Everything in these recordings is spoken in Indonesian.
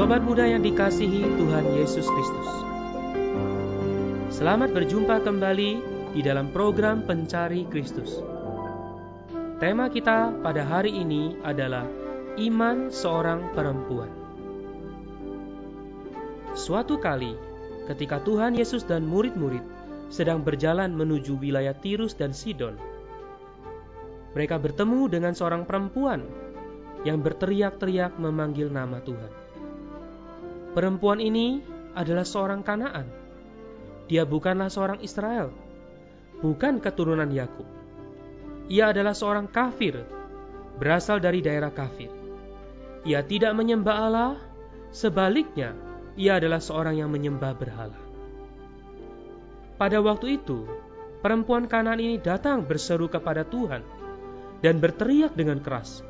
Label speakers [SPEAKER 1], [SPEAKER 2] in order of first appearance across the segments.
[SPEAKER 1] Sobat muda yang dikasihi Tuhan Yesus Kristus, selamat berjumpa kembali di dalam program Pencari Kristus. Tema kita pada hari ini adalah iman seorang perempuan. Suatu kali, ketika Tuhan Yesus dan murid-murid sedang berjalan menuju wilayah Tirus dan Sidon, mereka bertemu dengan seorang perempuan yang berteriak-teriak memanggil nama Tuhan. Perempuan ini adalah seorang Kanaan. Dia bukanlah seorang Israel, bukan keturunan Yakub. Ia adalah seorang kafir, berasal dari daerah kafir. Ia tidak menyembah Allah, sebaliknya ia adalah seorang yang menyembah berhala. Pada waktu itu, perempuan Kanaan ini datang berseru kepada Tuhan dan berteriak dengan keras.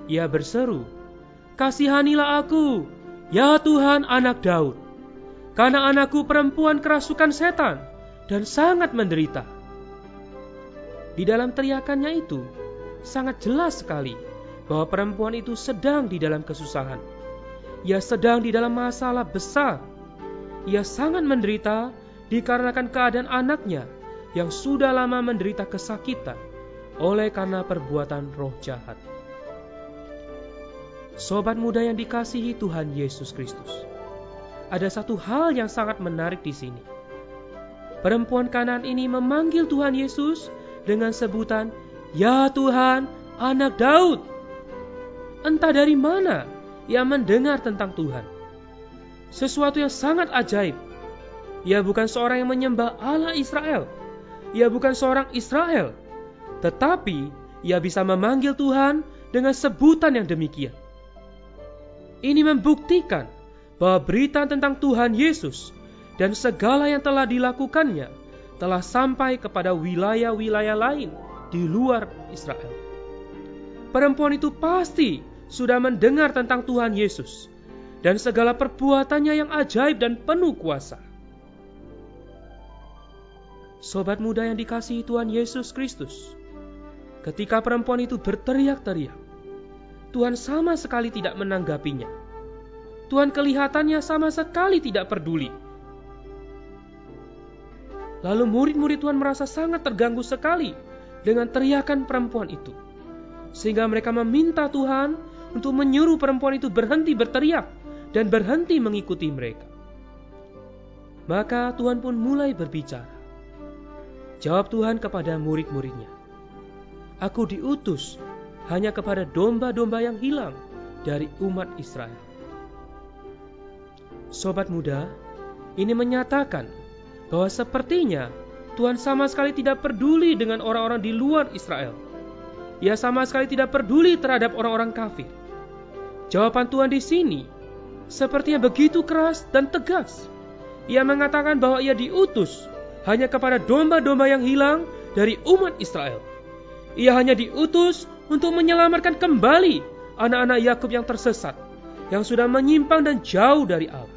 [SPEAKER 1] Ia berseru, "Kasihanilah aku, ya Tuhan, anak Daud, karena anakku perempuan kerasukan setan dan sangat menderita." Di dalam teriakannya itu, sangat jelas sekali bahwa perempuan itu sedang di dalam kesusahan. Ia sedang di dalam masalah besar. Ia sangat menderita dikarenakan keadaan anaknya yang sudah lama menderita kesakitan oleh karena perbuatan roh jahat. Sobat muda yang dikasihi Tuhan Yesus Kristus, ada satu hal yang sangat menarik di sini. Perempuan Kanaan ini memanggil Tuhan Yesus dengan sebutan, "Ya Tuhan, anak Daud." Entah dari mana ia mendengar tentang Tuhan. Sesuatu yang sangat ajaib. Ia bukan seorang yang menyembah Allah Israel. Ia bukan seorang Israel. Tetapi ia bisa memanggil Tuhan dengan sebutan yang demikian. Ini membuktikan bahwa berita tentang Tuhan Yesus dan segala yang telah dilakukannya telah sampai kepada wilayah-wilayah lain di luar Israel. Perempuan itu pasti sudah mendengar tentang Tuhan Yesus dan segala perbuatannya yang ajaib dan penuh kuasa. Sobat muda yang dikasihi Tuhan Yesus Kristus, ketika perempuan itu berteriak-teriak, Tuhan sama sekali tidak menanggapinya. Tuhan kelihatannya sama sekali tidak peduli. Lalu murid-murid Tuhan merasa sangat terganggu sekali dengan teriakan perempuan itu. Sehingga mereka meminta Tuhan untuk menyuruh perempuan itu berhenti berteriak dan berhenti mengikuti mereka. Maka Tuhan pun mulai berbicara. Jawab Tuhan kepada murid-muridnya, "Aku diutus hanya kepada domba-domba yang hilang dari umat Israel." Sobat muda, ini menyatakan bahwa sepertinya Tuhan sama sekali tidak peduli dengan orang-orang di luar Israel. Ia sama sekali tidak peduli terhadap orang-orang kafir. Jawaban Tuhan di sini sepertinya begitu keras dan tegas. Ia mengatakan bahwa ia diutus hanya kepada domba-domba yang hilang dari umat Israel. Ia hanya diutus untuk menyelamatkan kembali anak-anak Yakub yang tersesat, yang sudah menyimpang dan jauh dari Allah.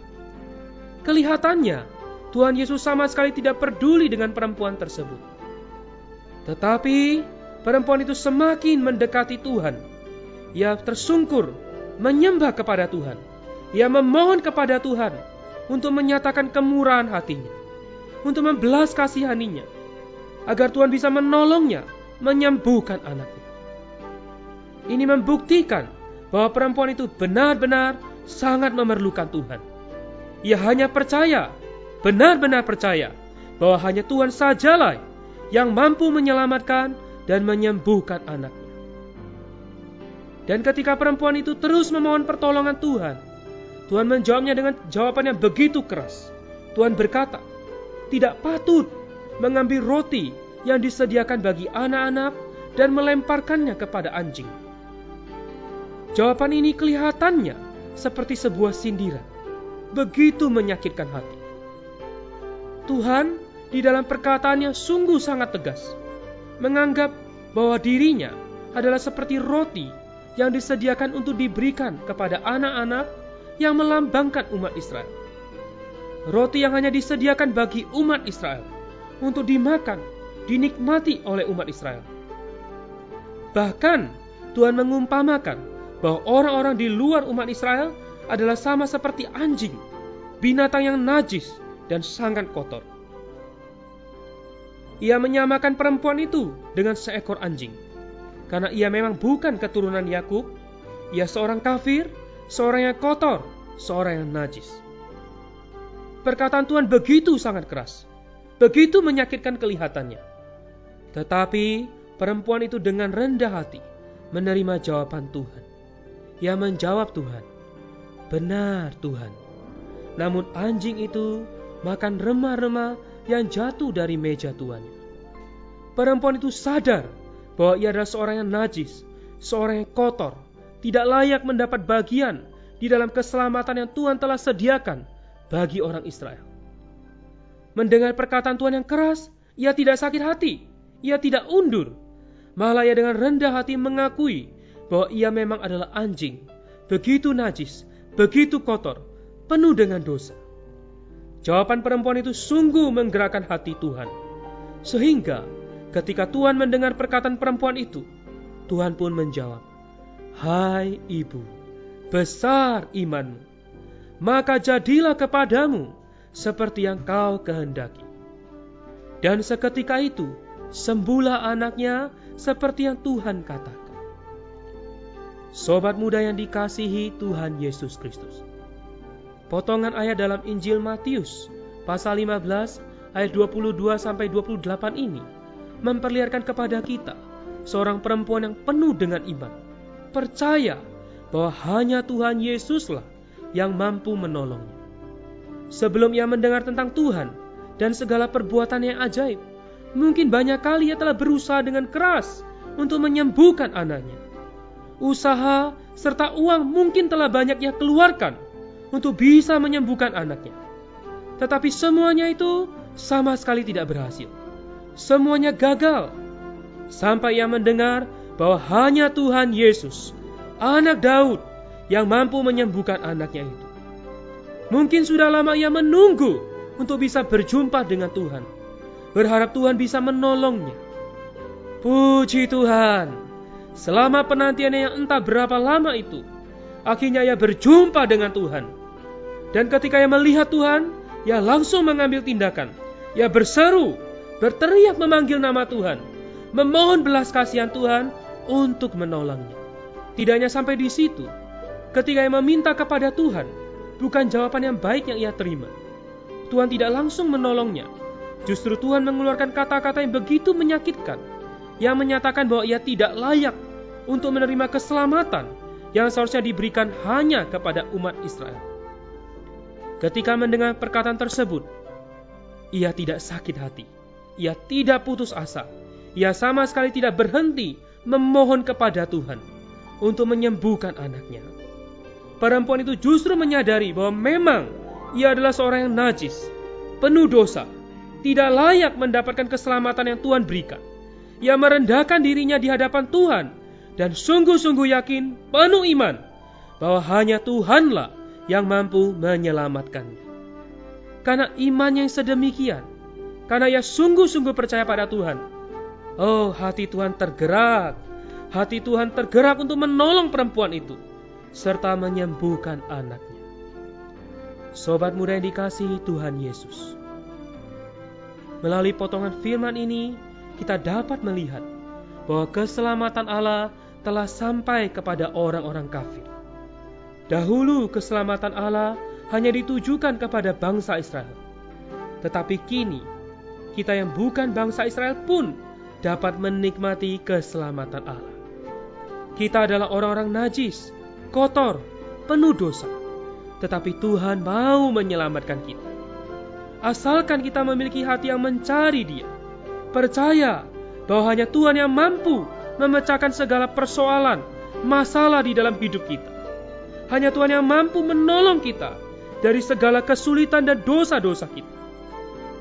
[SPEAKER 1] Kelihatannya Tuhan Yesus sama sekali tidak peduli dengan perempuan tersebut. Tetapi perempuan itu semakin mendekati Tuhan. Ia tersungkur menyembah kepada Tuhan. Ia memohon kepada Tuhan untuk menyatakan kemurahan hatinya, untuk membelas kasihaninya, agar Tuhan bisa menolongnya menyembuhkan anaknya. Ini membuktikan bahwa perempuan itu benar-benar sangat memerlukan Tuhan. Ia hanya percaya, benar-benar percaya, bahwa hanya Tuhan sajalah yang mampu menyelamatkan dan menyembuhkan anaknya. Dan ketika perempuan itu terus memohon pertolongan Tuhan, Tuhan menjawabnya dengan jawaban yang begitu keras. Tuhan berkata, "Tidak patut mengambil roti yang disediakan bagi anak-anak dan melemparkannya kepada anjing." Jawaban ini kelihatannya seperti sebuah sindiran, begitu menyakitkan hati. Tuhan di dalam perkataannya sungguh sangat tegas, menganggap bahwa dirinya adalah seperti roti yang disediakan untuk diberikan kepada anak-anak yang melambangkan umat Israel. Roti yang hanya disediakan bagi umat Israel untuk dimakan, dinikmati oleh umat Israel. Bahkan Tuhan mengumpamakan bahwa orang-orang di luar umat Israel adalah sama seperti anjing, binatang yang najis dan sangat kotor. Ia menyamakan perempuan itu dengan seekor anjing, karena ia memang bukan keturunan Yakub. Ia seorang kafir, seorang yang kotor, seorang yang najis. Perkataan Tuhan begitu sangat keras, begitu menyakitkan kelihatannya. Tetapi perempuan itu dengan rendah hati menerima jawaban Tuhan. Ia menjawab Tuhan, "Benar Tuhan." Namun anjing itu makan remah-remah yang jatuh dari meja tuannya. Perempuan itu sadar bahwa ia adalah seorang yang najis, seorang yang kotor, tidak layak mendapat bagian di dalam keselamatan yang Tuhan telah sediakan bagi orang Israel. Mendengar perkataan Tuhan yang keras, ia tidak sakit hati, ia tidak undur. Malah ia dengan rendah hati mengakui bahwa ia memang adalah anjing, begitu najis, begitu kotor, penuh dengan dosa. Jawaban perempuan itu sungguh menggerakkan hati Tuhan. Sehingga ketika Tuhan mendengar perkataan perempuan itu, Tuhan pun menjawab, "Hai ibu, besar imanmu, maka jadilah kepadamu seperti yang kau kehendaki." Dan seketika itu, sembuhlah anaknya seperti yang Tuhan katakan. Sobat muda yang dikasihi Tuhan Yesus Kristus, potongan ayat dalam Injil Matius pasal 15 ayat 22-28 ini memperlihatkan kepada kita seorang perempuan yang penuh dengan iman, percaya bahwa hanya Tuhan Yesuslah yang mampu menolongnya. Sebelum ia mendengar tentang Tuhan dan segala perbuatan yang ajaib, mungkin banyak kali ia telah berusaha dengan keras untuk menyembuhkan anaknya. Usaha serta uang mungkin telah banyak ia keluarkan untuk bisa menyembuhkan anaknya. Tetapi semuanya itu sama sekali tidak berhasil. Semuanya gagal. Sampai ia mendengar bahwa hanya Tuhan Yesus, anak Daud, yang mampu menyembuhkan anaknya itu. Mungkin sudah lama ia menunggu untuk bisa berjumpa dengan Tuhan, berharap Tuhan bisa menolongnya. Puji Tuhan, selama penantiannya yang entah berapa lama itu, akhirnya ia berjumpa dengan Tuhan. Dan ketika ia melihat Tuhan, ia langsung mengambil tindakan. Ia berseru, berteriak memanggil nama Tuhan, memohon belas kasihan Tuhan untuk menolongnya. Tidak hanya sampai di situ, ketika ia meminta kepada Tuhan, bukan jawaban yang baik yang ia terima. Tuhan tidak langsung menolongnya. Justru Tuhan mengeluarkan kata-kata yang begitu menyakitkan, yang menyatakan bahwa ia tidak layak untuk menerima keselamatan yang seharusnya diberikan hanya kepada umat Israel. Ketika mendengar perkataan tersebut, ia tidak sakit hati, ia tidak putus asa, ia sama sekali tidak berhenti memohon kepada Tuhan untuk menyembuhkan anaknya. Perempuan itu justru menyadari bahwa memang ia adalah seorang yang najis, penuh dosa, tidak layak mendapatkan keselamatan yang Tuhan berikan. Ia merendahkan dirinya di hadapan Tuhan dan sungguh-sungguh yakin, penuh iman, bahwa hanya Tuhanlah yang mampu menyelamatkannya. Karena imannya yang sedemikian, karena ia sungguh-sungguh percaya pada Tuhan, oh, hati Tuhan tergerak. Hati Tuhan tergerak untuk menolong perempuan itu, serta menyembuhkan anaknya. Sobat muda yang dikasihi Tuhan Yesus, melalui potongan firman ini, kita dapat melihat bahwa keselamatan Allah telah sampai kepada orang-orang kafir. Dahulu keselamatan Allah hanya ditujukan kepada bangsa Israel. Tetapi kini, kita yang bukan bangsa Israel pun dapat menikmati keselamatan Allah. Kita adalah orang-orang najis, kotor, penuh dosa. Tetapi Tuhan mau menyelamatkan kita. Asalkan kita memiliki hati yang mencari Dia, percaya bahwa hanya Tuhan yang mampu memecahkan segala persoalan, masalah di dalam hidup kita. Hanya Tuhan yang mampu menolong kita dari segala kesulitan dan dosa-dosa kita.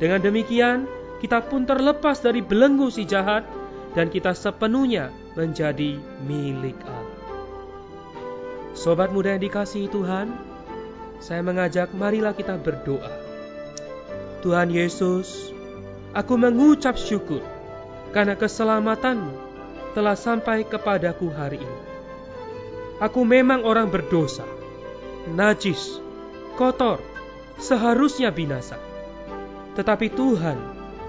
[SPEAKER 1] Dengan demikian, kita pun terlepas dari belenggu si jahat dan kita sepenuhnya menjadi milik Allah. Sobat muda yang dikasihi Tuhan, saya mengajak marilah kita berdoa. Tuhan Yesus, aku mengucap syukur karena keselamatan-Mu telah sampai kepadaku hari ini. Aku memang orang berdosa. najis, kotor, seharusnya binasa. Tetapi Tuhan,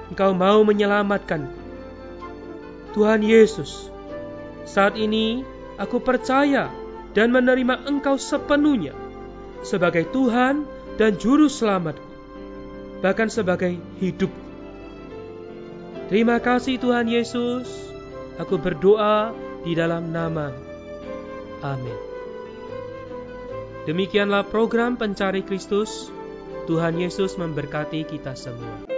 [SPEAKER 1] Engkau mau menyelamatkanku. Tuhan Yesus, saat ini aku percaya dan menerima Engkau sepenuhnya sebagai Tuhan dan Juru Selamatku, bahkan sebagai hidupku. Terima kasih Tuhan Yesus, aku berdoa di dalam nama. Amin. Demikianlah program Pencari Kristus. Tuhan Yesus memberkati kita semua.